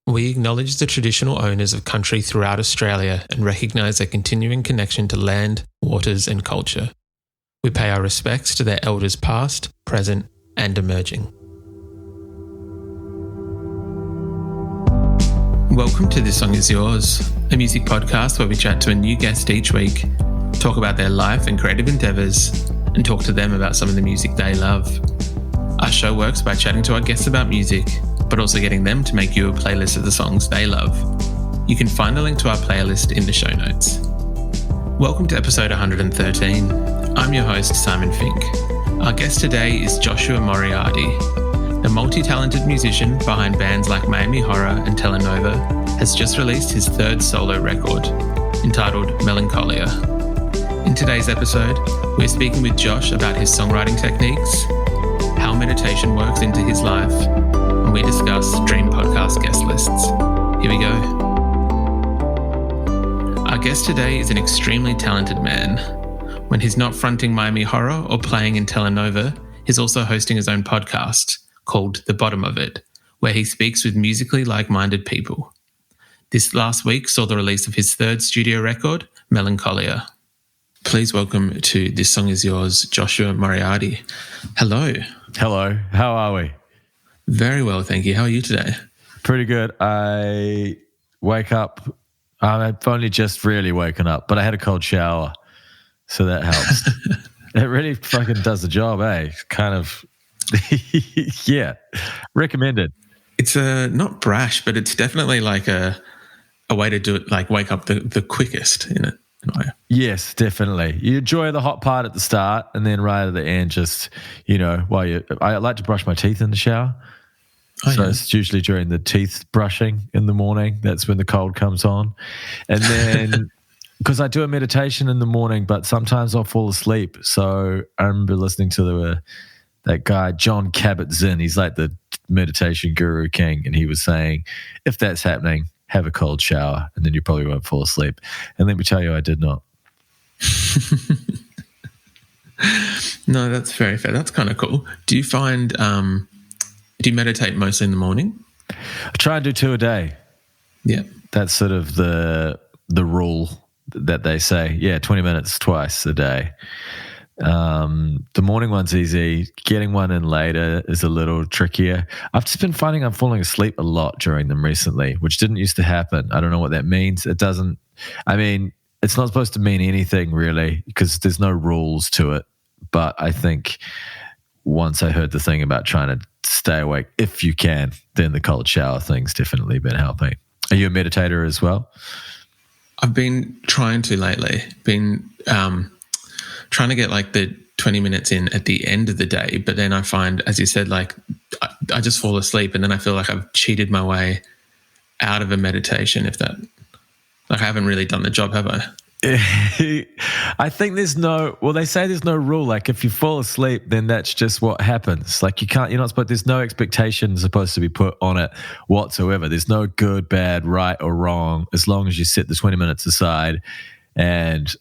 We acknowledge the traditional owners of country throughout Australia and recognise their continuing connection to land, waters and culture. We pay our respects to their elders past, present and emerging. Welcome to This Song Is Yours, a music podcast where we chat to a new guest each week, talk about their life and creative endeavours, and talk to them about some of the music they love. Our show works by chatting to our guests about music, but also getting them to make you a playlist of the songs they love. You can find a link to our playlist in the show notes. Welcome to episode 113. I'm your host, Simon Fink. Our guest today is Joshua Moriarty. The multi-talented musician behind bands like Miami Horror and Telenova has just released his third solo record, entitled Melancholia. In today's episode, we're speaking with Josh about his songwriting techniques, how meditation works into his life, and we discuss dream podcast guest lists. Here we go. Our guest today is an extremely talented man. When he's not fronting Miami Horror or playing in Telenova, he's also hosting his own podcast called The Bottom of It, where he speaks with musically like-minded people. This last week saw the release of his third studio record, Melancholia. Please welcome to This Song Is Yours, Joshua Moriarty. Hello. Hello. How are we? Very well, thank you. How are you today? Pretty good. I wake up. I've only just really woken up, but I had a cold shower, so that helps. It really fucking does the job, eh? Kind of, yeah. Recommended. It's not brash, but it's definitely like a way to do it, like wake up the quickest in it. Yes, definitely. You enjoy the hot part at the start, and then right at the end, just, I like to brush my teeth in the shower. It's usually during the teeth brushing in the morning. That's when the cold comes on. And then, because I do a meditation in the morning, but sometimes I'll fall asleep. So I remember listening to that guy, John Kabat-Zinn. He's like the meditation guru king. And he was saying, if that's happening, have a cold shower and then you probably won't fall asleep. And let me tell you, I did not. No, that's very fair. That's kind of cool. Do you find... do you meditate mostly in the morning? I try and do 2 a day. Yeah. That's sort of the rule that they say. Yeah, 20 minutes twice a day. The morning one's easy. Getting one in later is a little trickier. I've just been finding I'm falling asleep a lot during them recently, which didn't used to happen. I don't know what that means. It doesn't, it's not supposed to mean anything really because there's no rules to it. But I think once I heard the thing about trying to stay awake if you can, then the cold shower thing's definitely been helping. Are you a meditator as well? I've been trying to lately. Been trying to get like the 20 minutes in at the end of the day, but then I find, as you said, like I just fall asleep and then I feel like I've cheated my way out of a meditation. I haven't really done the job, have I? I think they say there's no rule. Like if you fall asleep, then that's just what happens. Like there's no expectation supposed to be put on it whatsoever. There's no good, bad, right or wrong, as long as you set the 20 minutes aside. And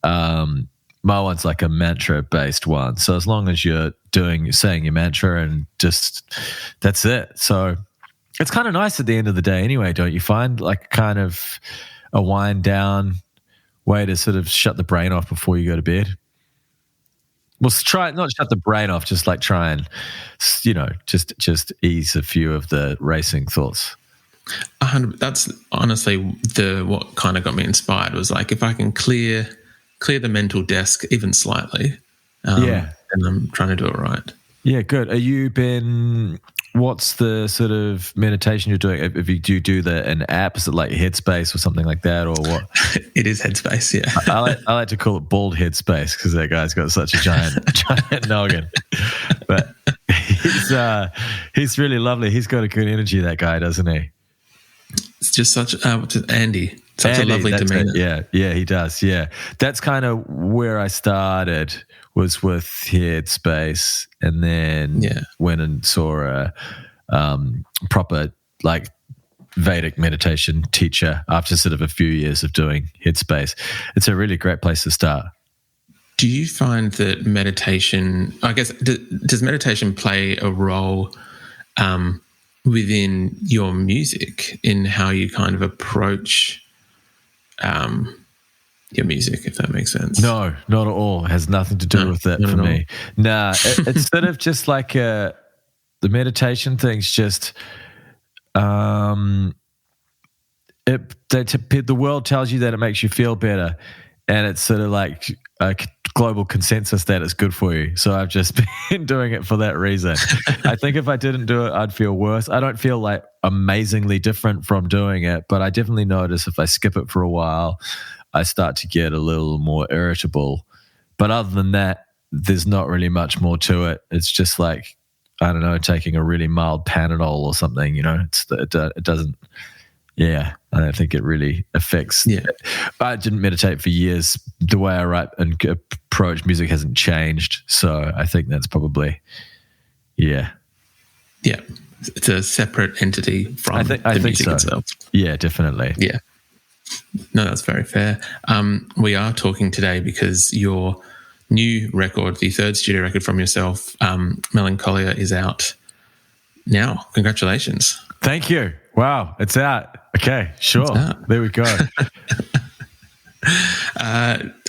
my one's like a mantra based one. So as long as you're saying your mantra and just, that's it. So it's kind of nice at the end of the day anyway, don't you find? Like kind of a wind down way to sort of shut the brain off before you go to bed. Well, try not shut the brain off, just like try and, just ease a few of the racing thoughts. That's honestly what kind of got me inspired was like if I can clear the mental desk even slightly, and I'm trying to do it right. Yeah, good. What's the sort of meditation you're doing? If you do an app, is it like Headspace or something like that, or what? It is Headspace, yeah. I like to call it bald Headspace because that guy's got such a giant noggin. But he's really lovely. He's got a good energy, that guy, doesn't he? It's just Andy. Such a lovely demeanor. Yeah, he does. Yeah, that's kind of where I started. Was with Headspace, and then went and saw a proper like Vedic meditation teacher after sort of a few years of doing Headspace. It's a really great place to start. Do you find that meditation, I guess, does meditation play a role within your music in how you kind of approach your music, if that makes sense. No, not at all. It has nothing to do with that for me. Nah, it's sort of just like the meditation thing's just the world tells you that it makes you feel better, and it's sort of like a global consensus that it's good for you. So I've just been doing it for that reason. I think if I didn't do it, I'd feel worse. I don't feel like amazingly different from doing it, but I definitely notice if I skip it for a while, I start to get a little more irritable. But other than that, there's not really much more to it. It's just like, I don't know, taking a really mild Panadol or something, it doesn't, I don't think it really affects. Yeah. I didn't meditate for years. The way I write and approach music hasn't changed. So I think that's probably, Yeah. It's a separate entity from the music itself. Yeah, definitely. Yeah. No, that's very fair. We are talking today because your new record, the third studio record from yourself, Melancholia, is out now. Congratulations. Thank you. Wow, it's out. Okay, sure. There we go.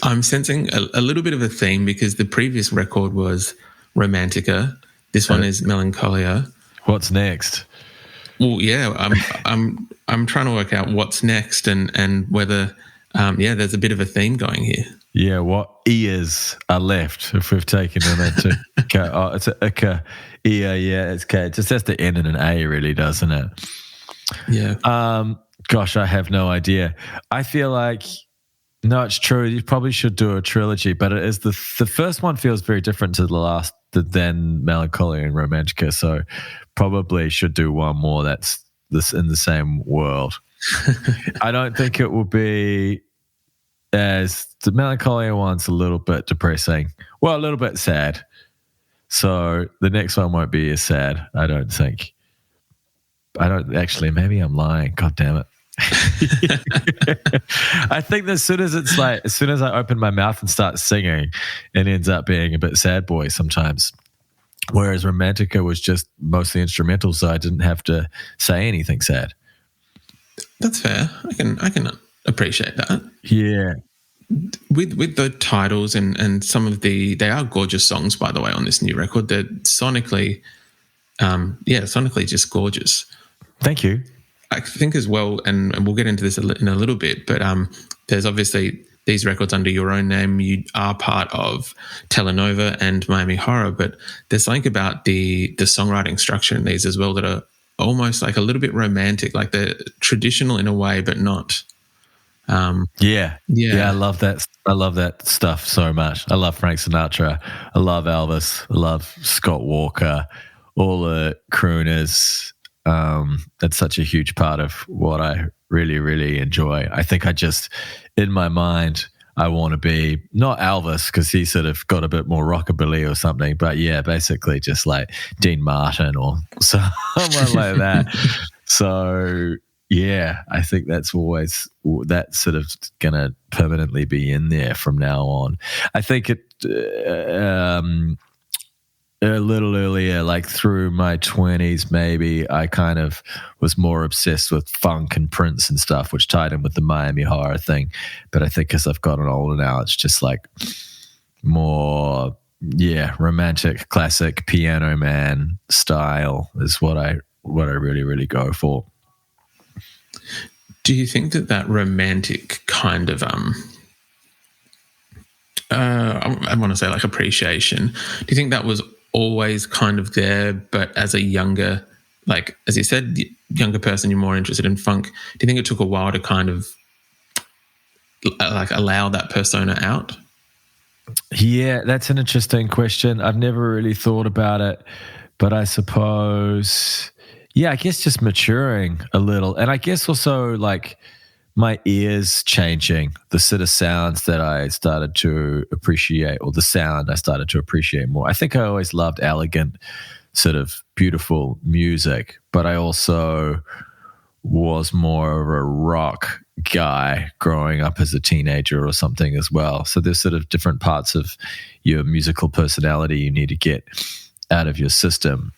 I'm sensing a little bit of a theme because the previous record was Romantica. This one is Melancholia. What's next? Well, yeah, I'm trying to work out what's next and whether, there's a bit of a theme going here. Yeah, what ears are left if we've taken them into it's a it's K. It just has to end in an A, really, doesn't it? Yeah. Gosh, I have no idea. I feel like, no, it's true. You probably should do a trilogy, but it is the first one feels very different to the last than Melancholia and Romantica, so probably should do one more that's in the same world. I don't think it will be as the Melancholia one's a little bit depressing. Well, a little bit sad. So the next one won't be as sad, I don't think. I don't actually, maybe I'm lying. God damn it. I think as soon as I open my mouth and start singing, it ends up being a bit sad boy sometimes. Whereas Romantica was just mostly instrumental, so I didn't have to say anything sad. That's fair. I can appreciate that. Yeah. With the titles and some of they are gorgeous songs, by the way, on this new record. They're sonically just gorgeous. Thank you. I think as well, and we'll get into this in a little bit, but there's obviously these records under your own name. You are part of Telenova and Miami Horror, but there's something about the songwriting structure in these as well that are almost like a little bit romantic, like they're traditional in a way, but not. Yeah, I love that. I love that stuff so much. I love Frank Sinatra. I love Elvis. I love Scott Walker. All the crooners. That's such a huge part of what I really, really enjoy. I think I just, in my mind, I want to be not Elvis because he sort of got a bit more rockabilly or something, but yeah, basically just like Dean Martin or someone like that. So yeah, I think that's sort of going to permanently be in there from now on. I think a little earlier, like through my 20s, maybe I kind of was more obsessed with funk and Prince and stuff, which tied in with the Miami Horror thing. But I think as I've gotten older now, it's just like more, romantic, classic Piano Man style is what I really, really go for. Do you think that romantic kind of I want to say like appreciation, do you think that was always kind of there, but as a younger, like as you said, younger person, you're more interested in funk? Do you think it took a while to kind of like allow that persona out? Yeah, that's an interesting question. I've never really thought about it, but I suppose, I guess just maturing a little. And I guess also like my ears changing, the sort of sounds that I started to appreciate, or the sound I started to appreciate more. I think I always loved elegant, sort of beautiful music, but I also was more of a rock guy growing up as a teenager or something as well. So there's sort of different parts of your musical personality you need to get out of your system.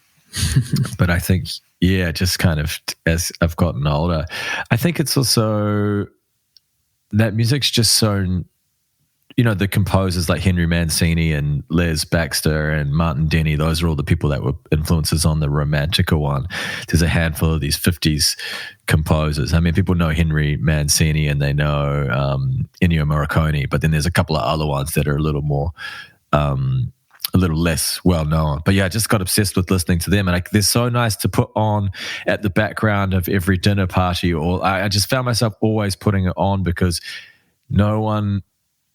But I think, yeah, just kind of as I've gotten older, I think it's also that music's just so, the composers like Henry Mancini and Les Baxter and Martin Denny, those are all the people that were influences on the Romantica one. There's a handful of these 50s composers. I mean, people know Henry Mancini and they know Ennio Morricone, but then there's a couple of other ones that are a little more, a little less well known. But yeah, I just got obsessed with listening to them, and they're so nice to put on at the background of every dinner party. Or I just found myself always putting it on because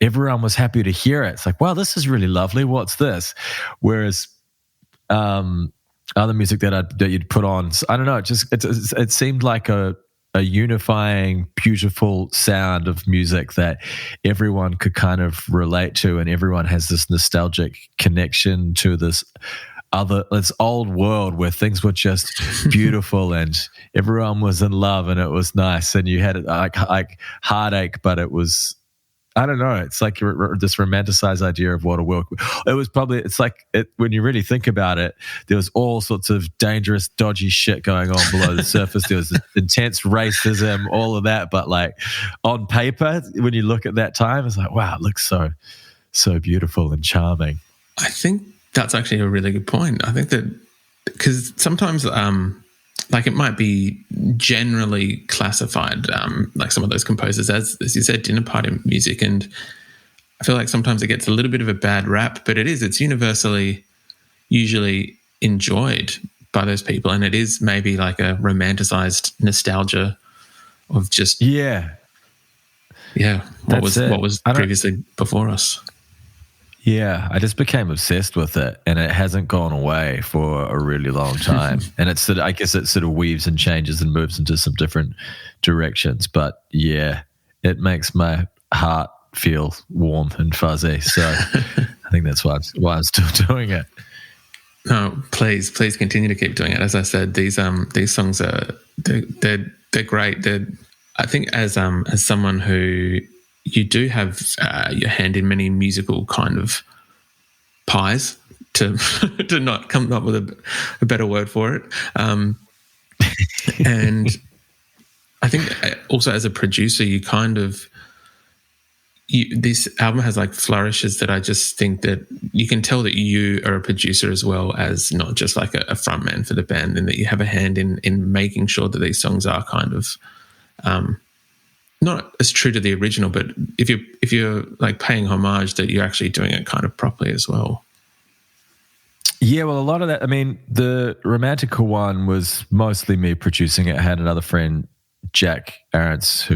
everyone was happy to hear it. It's like, wow, this is really lovely. What's this? Whereas other music that you'd put on, I don't know, it seemed like a unifying, beautiful sound of music that everyone could kind of relate to, and everyone has this nostalgic connection to this old world where things were just beautiful and everyone was in love and it was nice, and you had it like heartache, but it was, I don't know. It's like this romanticized idea of what a world. It's like when you really think about it, there was all sorts of dangerous, dodgy shit going on below the surface. There was intense racism, all of that. But like on paper, when you look at that time, it's like, wow, it looks so beautiful and charming. I think that's actually a really good point. I think that because sometimes like it might be generally classified, like some of those composers, as you said, dinner party music. And I feel like sometimes it gets a little bit of a bad rap, but it's universally usually enjoyed by those people. And it is maybe like a romanticized nostalgia of just, what was previously before us. Yeah, I just became obsessed with it, and it hasn't gone away for a really long time. And I guess it sort of weaves and changes and moves into some different directions. But yeah, it makes my heart feel warm and fuzzy. So I think that's why I'm still doing it. No, please continue to keep doing it. As I said, these songs they're great. I think as someone who, you do have your hand in many musical kind of pies, to not come up with a better word for it. And I think also as a producer, this album has like flourishes that I just think that you can tell that you are a producer as well as not just like a frontman for the band, and that you have a hand in making sure that these songs are kind of not as true to the original, but if you're like paying homage, that you're actually doing it kind of properly as well. Yeah, well, a lot of that, I mean, the Romantica one was mostly me producing it. I had another friend, Jack Arentz,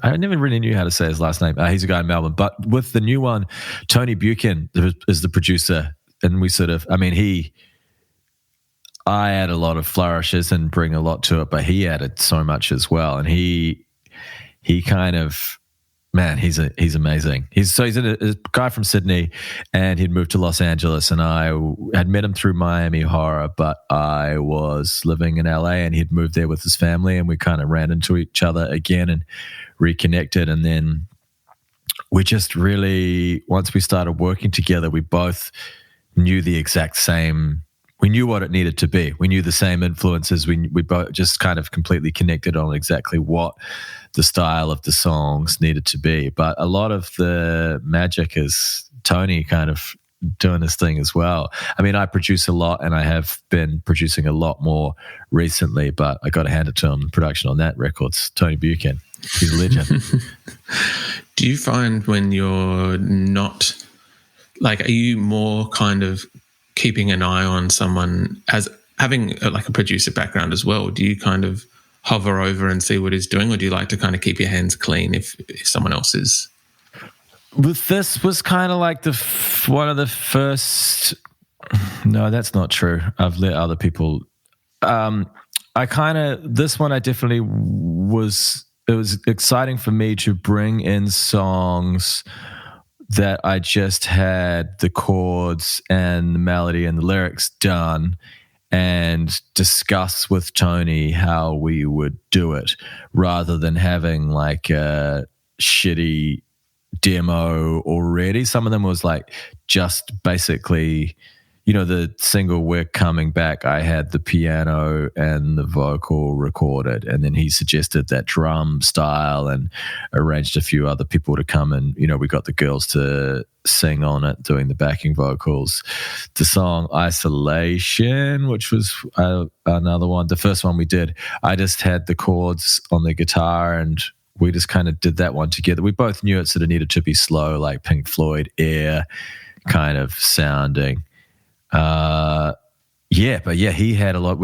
I never really knew how to say his last name. He's a guy in Melbourne. But with the new one, Tony Buchan is the producer, and we sort of, I mean, I add a lot of flourishes and bring a lot to it, but he added so much as well. And he kind of, man, he's amazing. He's a guy from Sydney, and he'd moved to Los Angeles, and I had met him through Miami Horror, but I was living in LA, and he'd moved there with his family, and we kind of ran into each other again and reconnected. And then we just really, once we started working together, we both knew the exact same. We knew what it needed to be. We knew the same influences. We both just kind of completely connected on exactly what the style of the songs needed to be. But a lot of the magic is Tony kind of doing this thing as well. I mean, I produce a lot, and I have been producing a lot more recently, but I got to hand it to him. Production on that record's Tony Buchan. He's a legend. Do you find when you're not, like, are you more kind of keeping an eye on someone as having like a producer background as well? Do you kind of hover over and see what he's doing, or do you like to kind of keep your hands clean if someone else is? With this was kind of like one of the first. No, that's not true. I've let other people. This one I definitely was. It was exciting for me to bring in songs that I just had the chords and the melody and the lyrics done, and discuss with Tony how we would do it, rather than having like a shitty demo already. Some of them was like just basically the single We're Coming Back, I had the piano and the vocal recorded, and then he suggested that drum style and arranged a few other people to come and, we got the girls to sing on it, doing the backing vocals. The song Isolation, which was another one, the first one we did, I just had the chords on the guitar and we just kind of did that one together. We both knew it sort of needed to be slow, like Pink Floyd, Air kind of sounding. He had a lot.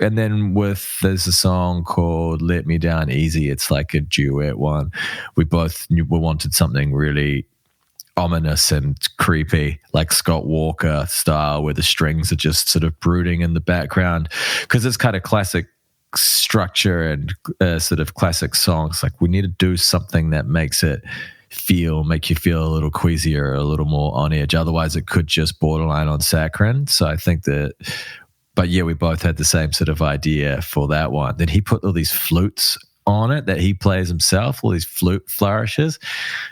And then there's a song called Let Me Down Easy. It's like a duet one. We both we wanted something really ominous and creepy, like Scott Walker style, where the strings are just sort of brooding in the background, because it's kind of classic structure and sort of classic songs. Like, we need to do something that make you feel a little queasy or a little more on edge. Otherwise, it could just borderline on saccharine. So I think we both had the same sort of idea for that one. Then he put all these flutes on it that he plays himself, all these flute flourishes.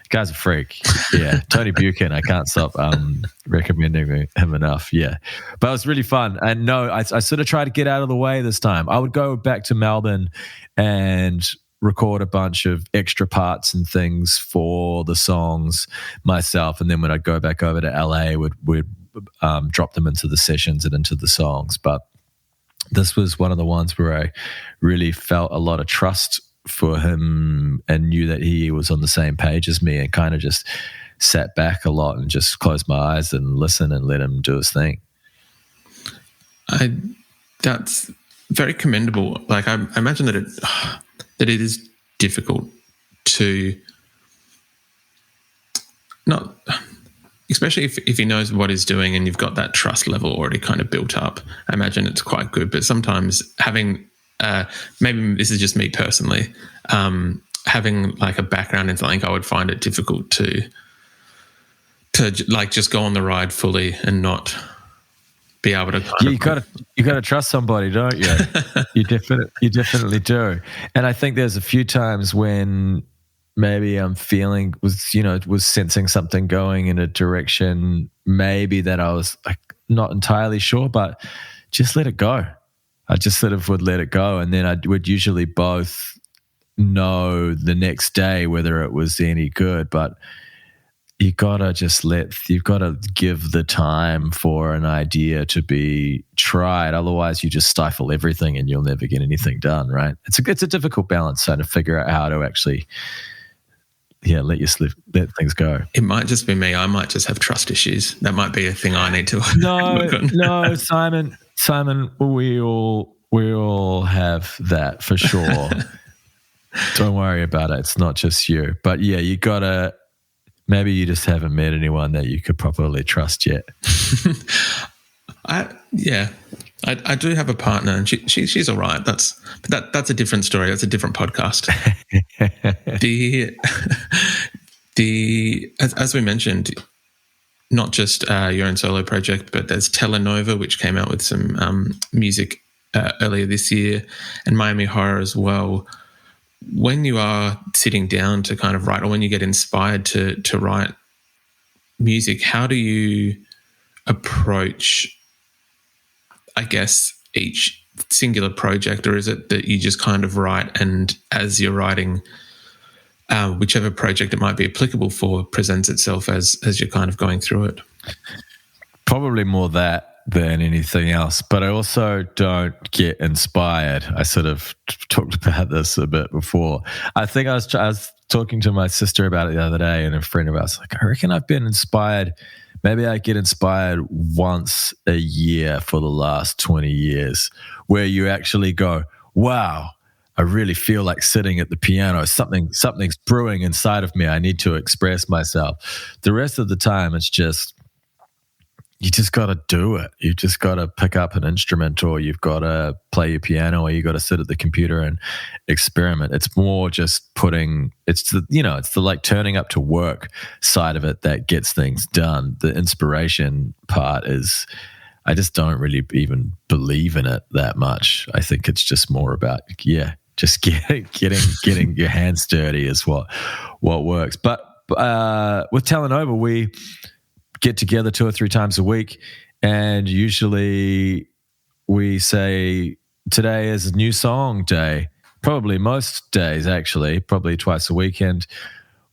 Guy's a freak. Yeah, Tony Buchan, I can't stop recommending him enough. Yeah, but it was really fun. And no, I sort of tried to get out of the way this time. I would go back to Melbourne and record a bunch of extra parts and things for the songs myself, and then when I'd go back over to LA, we'd drop them into the sessions and into the songs. But this was one of the ones where I really felt a lot of trust for him and knew that he was on the same page as me, and kind of just sat back a lot and just closed my eyes and listened and let him do his thing. That's very commendable. Like, I imagine that it is difficult to not, especially if he knows what he's doing and you've got that trust level already kind of built up. I imagine it's quite good, but sometimes having, maybe this is just me personally, having like a background in something, I would find it difficult to like just go on the ride fully and not be able to. You got to trust somebody, don't you? You definitely do. And I think there's a few times when maybe I'm was sensing something going in a direction maybe that I was like not entirely sure, but just let it go. I just sort of would let it go, and then I would usually both know the next day whether it was any good. But you've got to give the time for an idea to be tried. Otherwise, you just stifle everything and you'll never get anything done, right? It's a difficult balance trying to figure out how to actually, let things go. It might just be me. I might just have trust issues. That might be a thing I need to work on. No, Simon, we all have that for sure. Don't worry about it. It's not just you. But yeah, you gotta. Maybe you just haven't met anyone that you could properly trust yet. I do have a partner, and she's all right. That's a different story. That's a different podcast. As we mentioned, not just your own solo project, but there's Telenova, which came out with some music earlier this year, and Miami Horror as well. When you are sitting down to kind of write, or when you get inspired to write music, how do you approach, I guess, each singular project? Or is it that you just kind of write, and as you're writing, whichever project it might be applicable for presents itself as you're kind of going through it? Probably more that than anything else, but I also don't get inspired. I sort of talked about this a bit before. I think I was talking to my sister about it the other day, and a friend of ours like, I reckon I've been inspired. Maybe I get inspired once a year for the last 20 years, where you actually go, wow, I really feel like sitting at the piano. Something's brewing inside of me. I need to express myself. The rest of the time, it's just, you just got to do it. You just got to pick up an instrument, or you've got to play your piano, or you got to sit at the computer and experiment. It's more just it's the like turning up to work side of it that gets things done. The inspiration part is, I just don't really even believe in it that much. I think it's just more about, just getting your hands dirty is what works. But with Telenova, we get together 2 or 3 times a week, And usually we say today is new song day. Probably most days, actually, probably twice a weekend.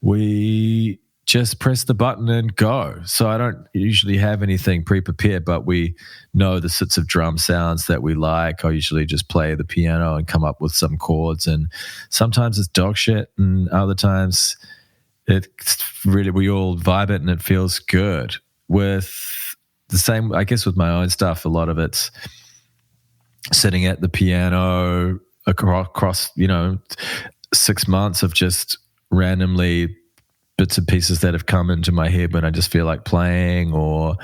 We just press the button and go. So I don't usually have anything pre-prepared, but we know the sets of drum sounds that we like. I usually just play the piano and come up with some chords, and sometimes it's dog shit, and other times it's really, we all vibe it and it feels good. With the same, I guess, with my own stuff, a lot of it's sitting at the piano across 6 months of just randomly bits and pieces that have come into my head when I just feel like playing, or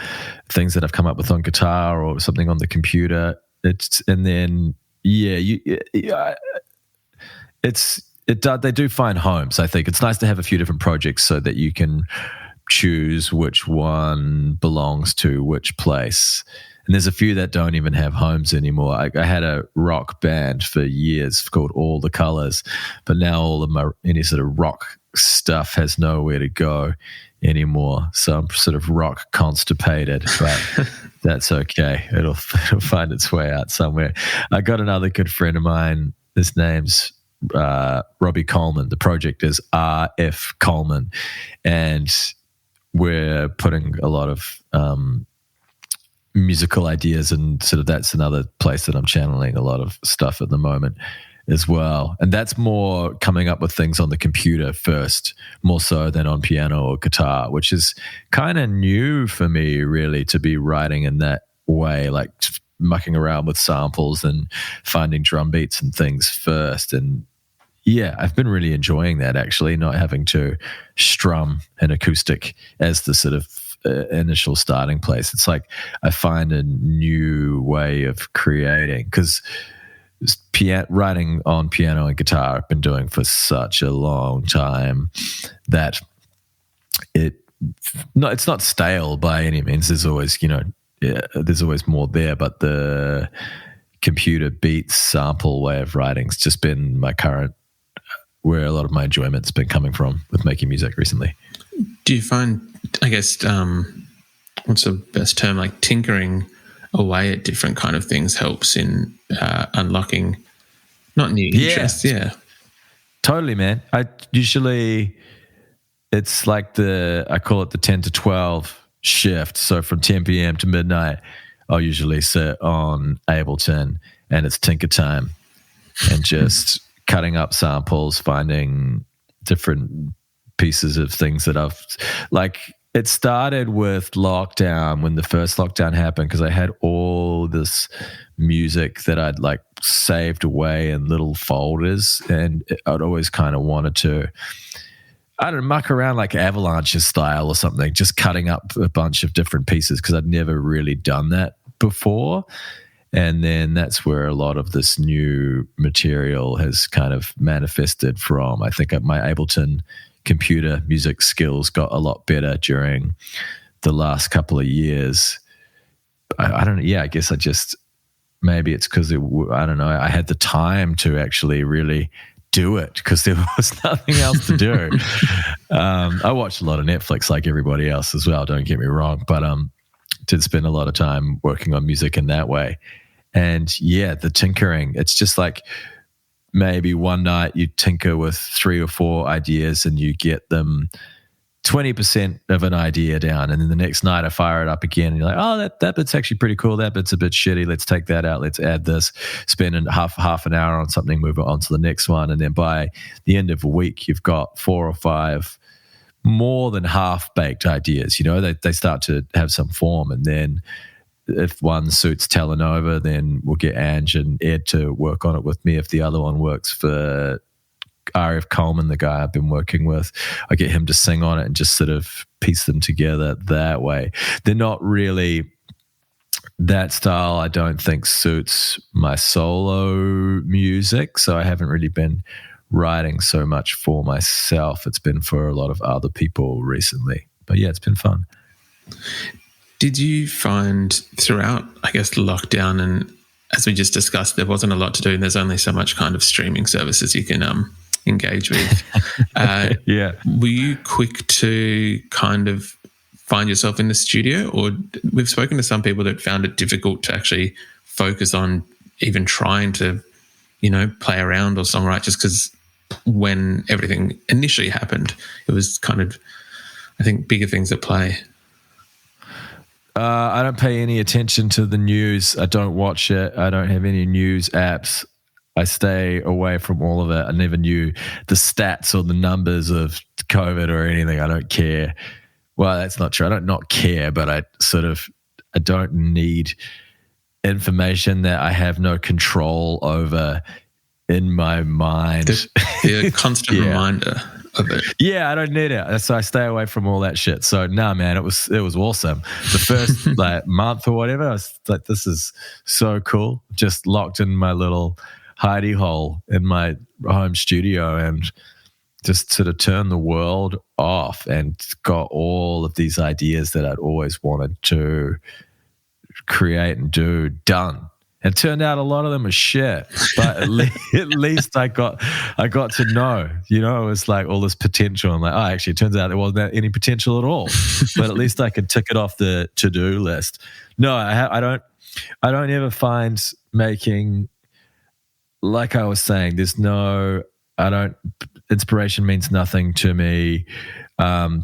things that I've come up with on guitar or something on the computer. They do find homes. I think it's nice to have a few different projects so that you can choose which one belongs to which place. And there's a few that don't even have homes anymore. I had a rock band for years called All the Colors, but now all of my any sort of rock stuff has nowhere to go anymore. So I'm sort of rock constipated, but that's okay. It'll find its way out somewhere. I got another good friend of mine. His name's Robbie Coleman. The project is RF Coleman, and we're putting a lot of musical ideas, and sort of that's another place that I'm channeling a lot of stuff at the moment as well. And that's more coming up with things on the computer first, more so than on piano or guitar, which is kind of new for me, really, to be writing in that way, like mucking around with samples and finding drum beats and things first. And yeah, I've been really enjoying that, actually, not having to strum an acoustic as the sort of initial starting place. It's like I find a new way of creating, because writing on piano and guitar I've been doing for such a long time that it's not stale by any means. There's always there's always more there, but the computer beats sample way of writing's just been my current, where a lot of my enjoyment's been coming from with making music recently. Do you find, I guess, what's the best term, like tinkering away at different kind of things helps in unlocking not new interests? Yeah, totally, man. It's like I call it the 10 to 12 shift. So from 10 p.m. to midnight, I'll usually sit on Ableton and it's tinker time, and just cutting up samples, finding different pieces of things that I've like. It started with lockdown, when the first lockdown happened, because I had all this music that I'd like saved away in little folders, and I'd always kind of wanted to, I don't know, muck around like Avalanche style or something, just cutting up a bunch of different pieces, because I'd never really done that before. And then that's where a lot of this new material has kind of manifested from. I think my Ableton computer music skills got a lot better during the last couple of years. I don't know. Yeah, I guess maybe it's because I don't know, I had the time to actually really do it because there was nothing else to do. I watched a lot of Netflix like everybody else as well, don't get me wrong, but did spend a lot of time working on music in that way. And yeah, the tinkering, it's just like maybe one night you tinker with 3 or 4 ideas and you get them 20% of an idea down, and then the next night I fire it up again and you're like, oh, that bit's actually pretty cool, that bit's a bit shitty, let's take that out, let's add this, spend half an hour on something, move on to the next one, and then by the end of a week you've got 4 or 5 more than half-baked ideas. They start to have some form, and then if one suits Telenova, then we'll get Ange and Ed to work on it with me. If the other one works for RF Coleman, the guy I've been working with, I get him to sing on it and just sort of piece them together that way. They're not really that style. I don't think suits my solo music, so I haven't really been writing so much for myself. It's been for a lot of other people recently. But yeah, it's been fun. Did you find throughout, I guess, lockdown, and as we just discussed, there wasn't a lot to do and there's only so much kind of streaming services you can engage with. Yeah. Were you quick to kind of find yourself in the studio? Or we've spoken to some people that found it difficult to actually focus on even trying to, play around or songwrite, just because when everything initially happened, it was kind of, I think, bigger things at play. I don't pay any attention to the news. I don't watch it. I don't have any news apps. I stay away from all of it. I never knew the stats or the numbers of COVID or anything. I don't care. Well, that's not true. I don't not care, but I don't need information that I have no control over in my mind. The constant reminder of it. Yeah, I don't need it. So I stay away from all that shit. So man, it was awesome. The first month or whatever, I was like, this is so cool. Just locked in my little hidey hole in my home studio and just sort of turned the world off and got all of these ideas that I'd always wanted to create and do done. And it turned out a lot of them are shit, but at least I got to know, it was like all this potential. I'm like, actually, it turns out there wasn't any potential at all, but at least I could tick it off the to-do list. No, I don't ever find making, like I was saying, inspiration means nothing to me.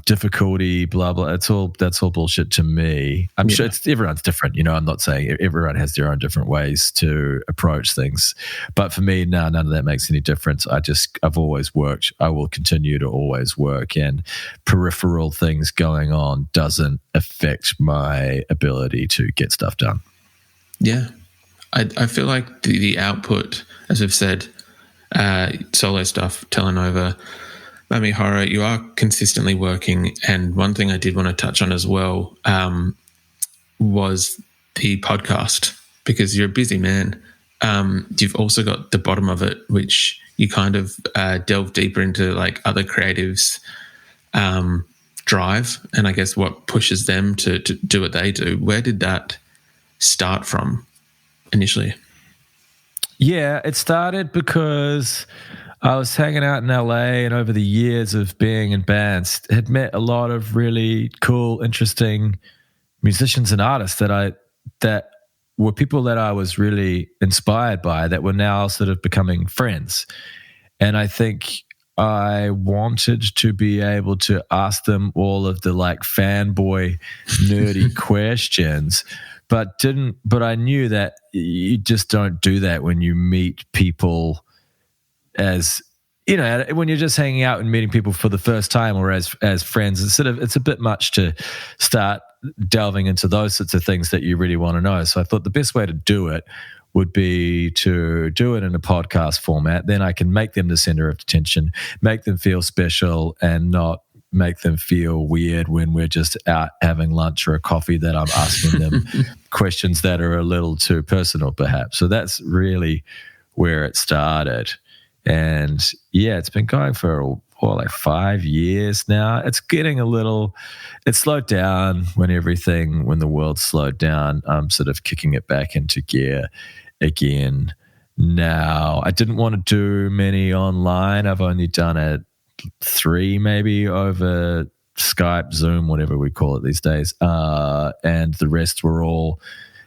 Difficulty, blah, blah. That's all bullshit to me. I'm sure everyone's different. I'm not saying everyone has their own different ways to approach things. But for me, none of that makes any difference. I've always worked. I will continue to always work, and peripheral things going on doesn't affect my ability to get stuff done. Yeah. I feel like the output, as we've said, solo stuff, Telenova, Mami Horror, you are consistently working. And one thing I did want to touch on as well was the podcast, because you're a busy man. You've also got the bottom of it, which you kind of delve deeper into, like other creatives' drive, and I guess what pushes them to do what they do. Where did that start from initially? Yeah, it started because I was hanging out in LA, and over the years of being in bands, had met a lot of really cool, interesting musicians and artists that were people that I was really inspired by, that were now sort of becoming friends. And I think I wanted to be able to ask them all of the like fanboy nerdy questions, but I knew that you just don't do that when you meet people as, when you're just hanging out and meeting people for the first time or as friends. It's a bit much to start delving into those sorts of things that you really want to know. So I thought the best way to do it would be to do it in a podcast format. Then I can make them the center of attention, make them feel special, and not make them feel weird when we're just out having lunch or a coffee that I'm asking them questions that are a little too personal, perhaps. So that's really where it started. And yeah, it's been going for like 5 years now. It's getting it slowed down when the world slowed down. I'm sort of kicking it back into gear again now. I didn't want to do many online. I've only done 3 maybe over Skype, Zoom, whatever we call it these days. And the rest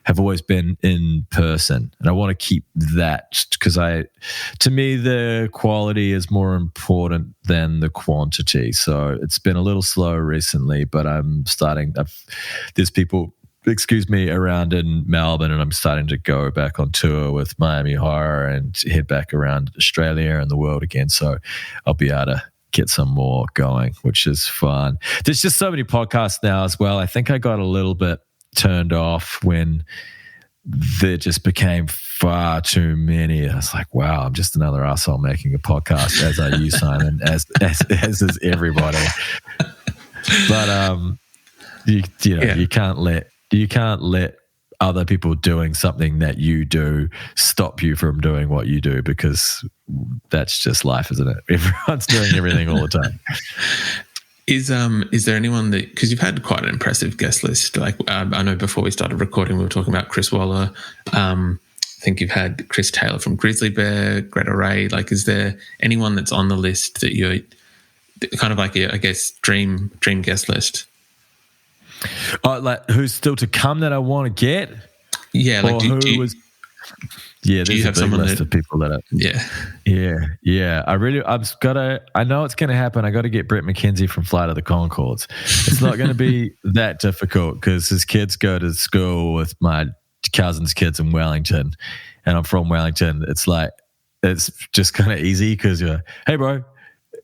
have always been in person. And I want to keep that because to me, the quality is more important than the quantity. So it's been a little slower recently, but there's people, around in Melbourne, and I'm starting to go back on tour with Miami Horror and head back around Australia and the world again. So I'll be able to get some more going, which is fun. There's just so many podcasts now as well. I think I got a little bit turned off when there just became far too many. I was like, wow, I'm just another asshole making a podcast, as are you, Simon, as is everybody. But you can't let other people doing something that you do stop you from doing what you do, because that's just life, isn't it? Everyone's doing everything all the time. Is there anyone that, because you've had quite an impressive guest list, like I know before we started recording we were talking about Chris Waller, I think you've had Chris Taylor from Grizzly Bear, Greta Ray, like is there anyone that's on the list that you're kind of like I guess dream guest list? Oh, like who's still to come that I want to get? Yeah, like Yeah, there's a big list of people that are. Yeah. I know it's going to happen. I got to get Brett McKenzie from Flight of the Conchords. It's not going to be that difficult because his kids go to school with my cousin's kids in Wellington, and I'm from Wellington. It's it's just kind of easy because you're, hey, bro,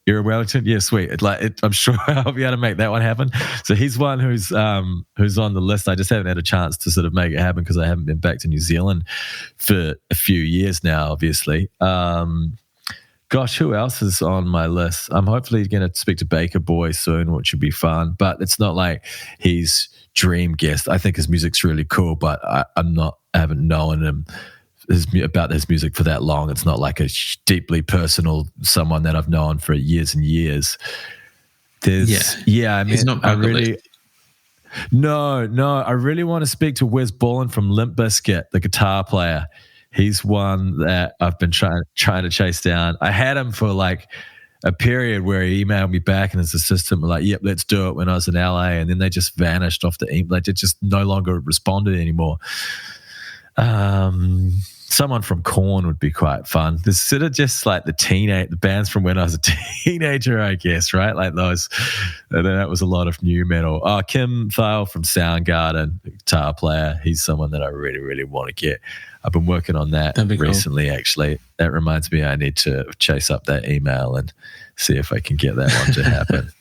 you're in Wellington? Yeah, sweet. I'm sure I'll be able to make that one happen. So he's one who's on the list. I just haven't had a chance to sort of make it happen because I haven't been back to New Zealand for a few years now, obviously. Gosh, who else is on my list? I'm hopefully going to speak to Baker Boy soon, which would be fun. But it's not like he's dream guest. I think his music's really cool, but I haven't known him about his music for that long. It's not like a deeply personal someone that I've known for years and years. I mean, he's not No, I really want to speak to Wes Borland from Limp Bizkit, the guitar player. He's one that I've been trying to chase down. I had him for like a period where he emailed me back and his assistant were like, yep, let's do it, when I was in LA, and then they just vanished off the email. They just no longer responded anymore. Someone from Korn would be quite fun. There's sort of just like the bands from when I was a teenager, I guess, right? Like those. And then that was a lot of new metal. Oh, Kim Thale from Soundgarden, guitar player. He's someone that I really, really want to get. I've been working on that recently, actually. That reminds me I need to chase up that email and see if I can get that one to happen.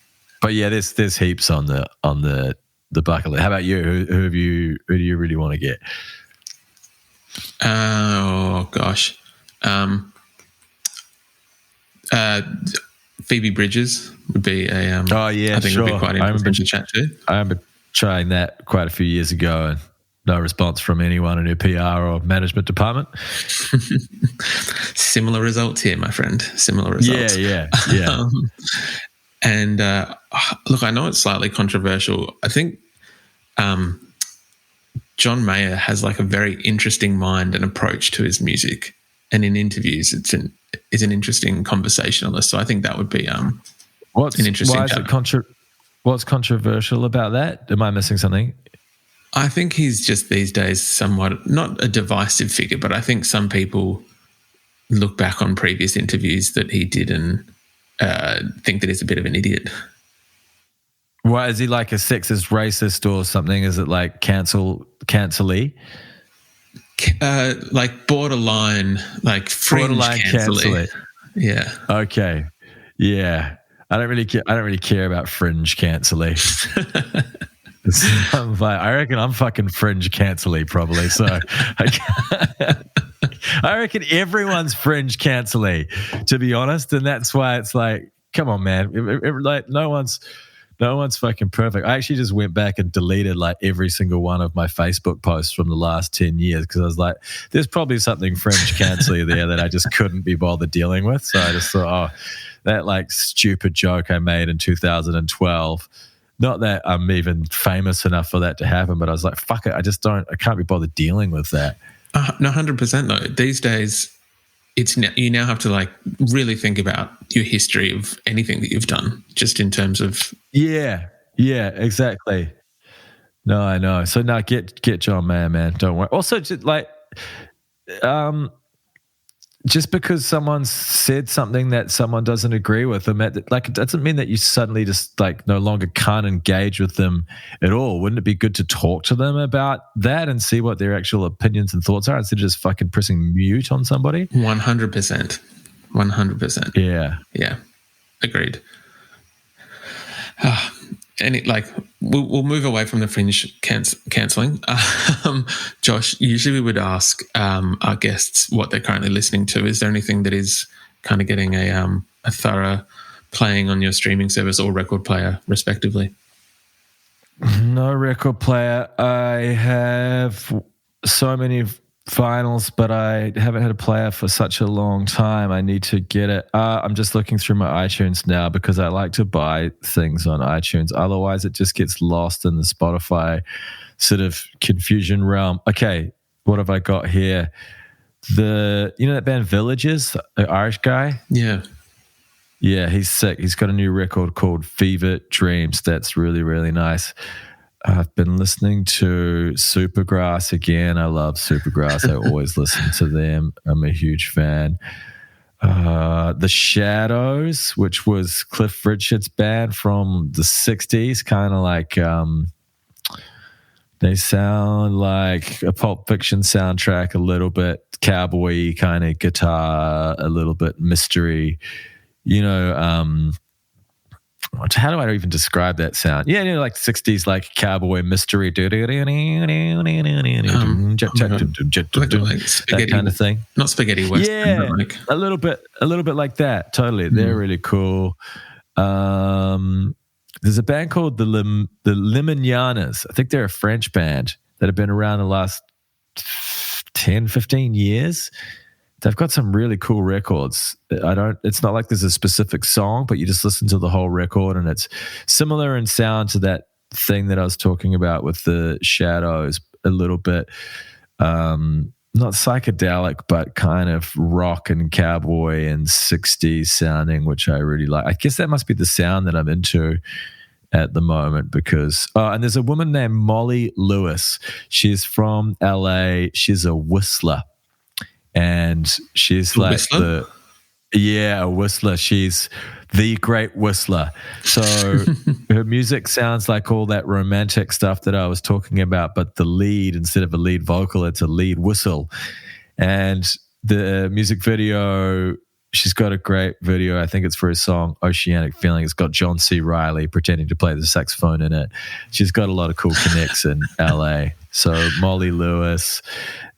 But yeah, there's heaps on the bucket list. How about you? Who do you really want to get? Oh gosh, Phoebe Bridgers would be a. I think would be quite interesting to chat to. I remember trying that quite a few years ago, and no response from anyone in her PR or management department. Similar results here, my friend. Similar results. Yeah. And look, I know it's slightly controversial. I think. John Mayer has like a very interesting mind and approach to his music, and in interviews, is an interesting conversationalist. So I think that would be an interesting. Why is it what's controversial about that? Am I missing something? I think he's just these days somewhat not a divisive figure, but I think some people look back on previous interviews that he did and think that he's a bit of an idiot. Why is he like a sexist, racist, or something? Is it like cancel-y? Like borderline, like fringe cancel-y. Yeah. Okay. Yeah. I don't really care about fringe cancel-y. I reckon I'm fucking fringe cancel-y probably. So I reckon everyone's fringe cancel-y, to be honest, and that's why it's like, come on, man. Like no one's fucking perfect. I actually just went back and deleted like every single one of my Facebook posts from the last 10 years because I was like, there's probably something French cancel there that I just couldn't be bothered dealing with. So I just thought, that like stupid joke I made in 2012. Not that I'm even famous enough for that to happen, but I was like, fuck it. I can't be bothered dealing with that. No, 100% though. These days, you now have to like really think about your history of anything that you've done, just in terms of yeah, exactly. No, I know. So now get John Mayer, man. Don't worry. Also, just like just because someone said something that someone doesn't agree with them, like it doesn't mean that you suddenly just like no longer can't engage with them at all. Wouldn't it be good to talk to them about that and see what their actual opinions and thoughts are instead of just fucking pressing mute on somebody? 100%. 100%. Yeah. Agreed. And we'll move away from the fringe cancelling. Josh, usually we would ask our guests what they're currently listening to. Is there anything that is kind of getting a thorough playing on your streaming service or record player, respectively? No record player. I have so many finals, but I haven't had a player for such a long time. I need to get it. I'm just looking through my iTunes now because I like to buy things on iTunes. Otherwise, it just gets lost in the Spotify sort of confusion realm. Okay, what have I got here? That band Villages, the Irish guy? Yeah. Yeah, he's sick. He's got a new record called Fever Dreams. That's really, really nice. I've been listening to Supergrass again. I love Supergrass. I always listen to them. I'm a huge fan. The Shadows, which was Cliff Richard's band from the 60s, kind of like they sound like a Pulp Fiction soundtrack, a little bit cowboy kind of guitar, a little bit mystery, how do I even describe that sound? Yeah, like 60s, like cowboy mystery, Like that kind of thing. Not spaghetti western. Yeah, like a little bit like that. Totally, they're really cool. There's a band called the Limonianas. I think they're a French band that have been around the last 10, 15 years. They've got some really cool records. It's not like there's a specific song, but you just listen to the whole record, and it's similar in sound to that thing that I was talking about with the Shadows, a little bit, not psychedelic, but kind of rock and cowboy and 60s sounding, which I really like. I guess that must be the sound that I'm into at the moment because, and there's a woman named Molly Lewis. She's from LA. She's a whistler. And she's like a whistler. She's the great whistler. So her music sounds like all that romantic stuff that I was talking about, but the lead, instead of a lead vocal, it's a lead whistle. And the music video, she's got a great video. I think it's for a song, Oceanic Feeling. It's got John C. Reilly pretending to play the saxophone in it. She's got a lot of cool connects in LA. So Molly Lewis.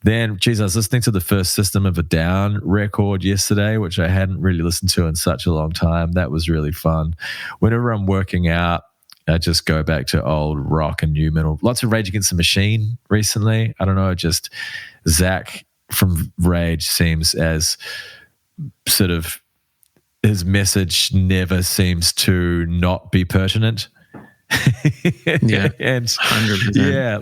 Then, I was listening to the first System of a Down record yesterday, which I hadn't really listened to in such a long time. That was really fun. Whenever I'm working out, I just go back to old rock and new metal. Lots of Rage Against the Machine recently. I don't know, just Zach from Rage seems as sort of, his message never seems to not be pertinent. Yeah, and 100%. Yeah,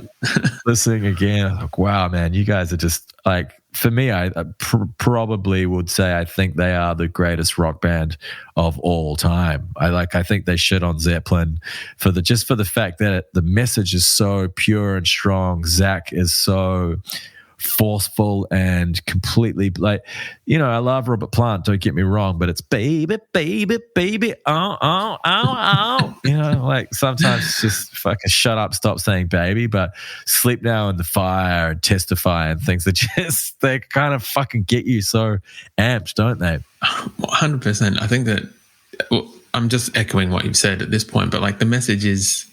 listening again, I'm like, wow, man, you guys are just like, for me, I probably would say I think they are the greatest rock band of all time. I think they shit on Zeppelin for the fact that the message is so pure and strong. Zach is so forceful and completely I love Robert Plant, don't get me wrong, but it's baby, oh. Like sometimes just fucking shut up, stop saying baby, but Sleep Now in the Fire and Testify and things that they kind of fucking get you so amped, don't they? 100%. I think that, I'm just echoing what you've said at this point, but like the message is,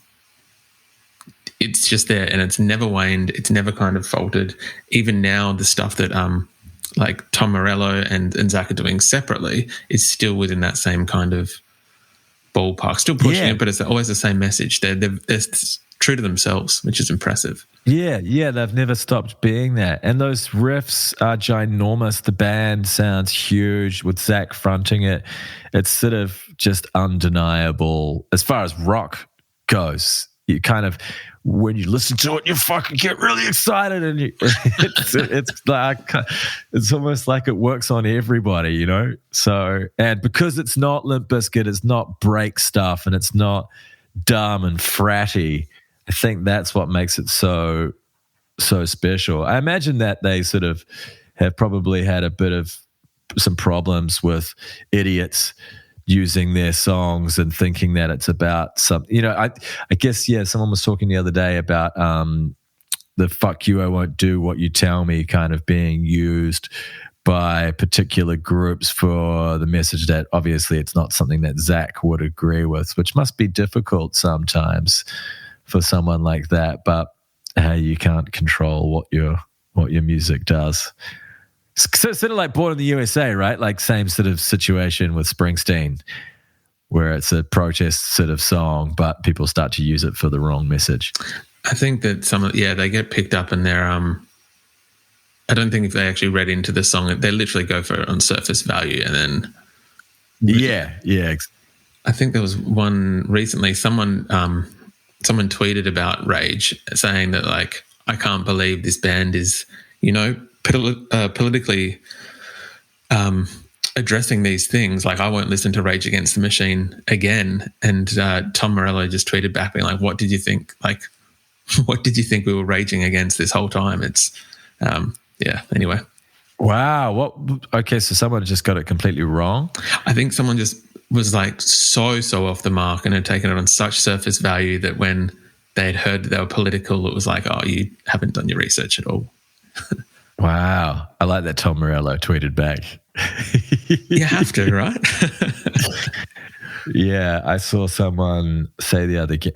it's just there and it's never waned. It's never kind of faltered. Even now, the stuff that like Tom Morello and Zach are doing separately is still within that same kind of ballpark, still pushing it, but it's always the same message. They're true to themselves, which is impressive. Yeah, they've never stopped being that. And those riffs are ginormous. The band sounds huge with Zach fronting it. It's sort of just undeniable as far as rock goes. You kind of, when you listen to it, you fucking get really excited, and it's almost like it works on everybody, So, and because it's not Limp Bizkit, it's not break stuff, and it's not dumb and fratty. I think that's what makes it so special. I imagine that they sort of have probably had a bit of some problems with idiots using their songs and thinking that it's about something. I guess, someone was talking the other day about the fuck you, I won't do what you tell me kind of being used by particular groups for the message that obviously it's not something that Zach would agree with, which must be difficult sometimes for someone like that. But you can't control what your music does. So it's sort of like Born in the USA, right? Like same sort of situation with Springsteen, where it's a protest sort of song, but people start to use it for the wrong message. I think that they get picked up and they're, I don't think if they actually read into the song, they literally go for it on surface value and then. Yeah. I think there was one recently, someone tweeted about Rage saying that like, I can't believe this band is, politically addressing these things. Like, I won't listen to Rage Against the Machine again. And Tom Morello just tweeted back being like, what did you think? Like, what did you think we were raging against this whole time? It's, anyway. Wow. Okay, so someone just got it completely wrong? I think someone just was like so off the mark and had taken it on such surface value that when they'd heard that they were political, it was like, oh, you haven't done your research at all. Wow. I like that Tom Morello tweeted back. You have to, right? Yeah, I saw someone say the other day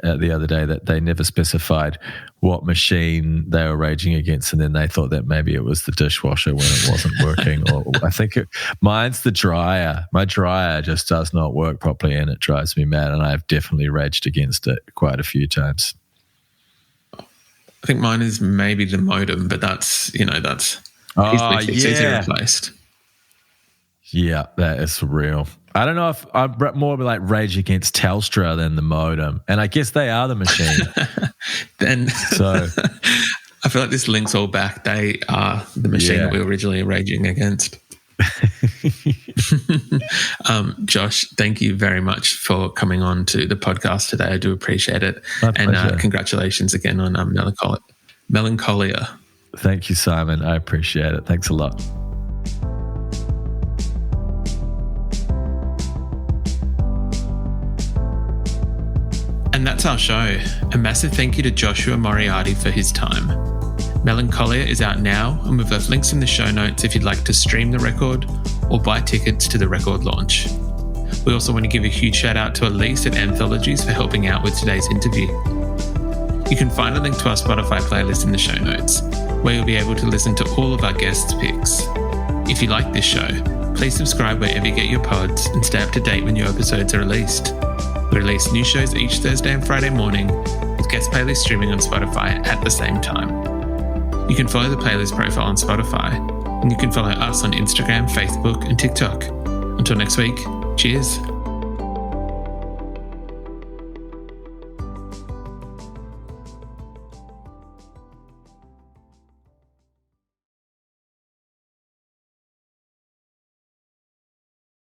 that they never specified what machine they were raging against, and then they thought that maybe it was the dishwasher when it wasn't working. Or I think mine's the dryer. My dryer just does not work properly, and it drives me mad. And I've definitely raged against it quite a few times. I think mine is maybe the modem, but that's easily replaced. Yeah, that is real. I don't know if I'd more like rage against Telstra than the modem, and I guess they are the machine. Then, so I feel like this links all back. They are the machine that we were originally raging against. Josh, thank you very much for coming on to the podcast today. I do appreciate it. My pleasure. Congratulations again on Melancholia. Thank you, Simon. I appreciate it. Thanks a lot. And that's our show. A massive thank you to Joshua Moriarty for his time. Melancholia is out now, and we've left links in the show notes if you'd like to stream the record or buy tickets to the record launch. We also want to give a huge shout out to Alyse at Aanthologies for helping out with today's interview. You can find a link to our Spotify playlist in the show notes, where you'll be able to listen to all of our guests' picks. If you like this show, please subscribe wherever you get your pods and stay up to date when new episodes are released. We release new shows each Thursday and Friday morning, with guest playlists streaming on Spotify at the same time. You can follow the playlist profile on Spotify, and you can follow us on Instagram, Facebook, and TikTok. Until next week, cheers.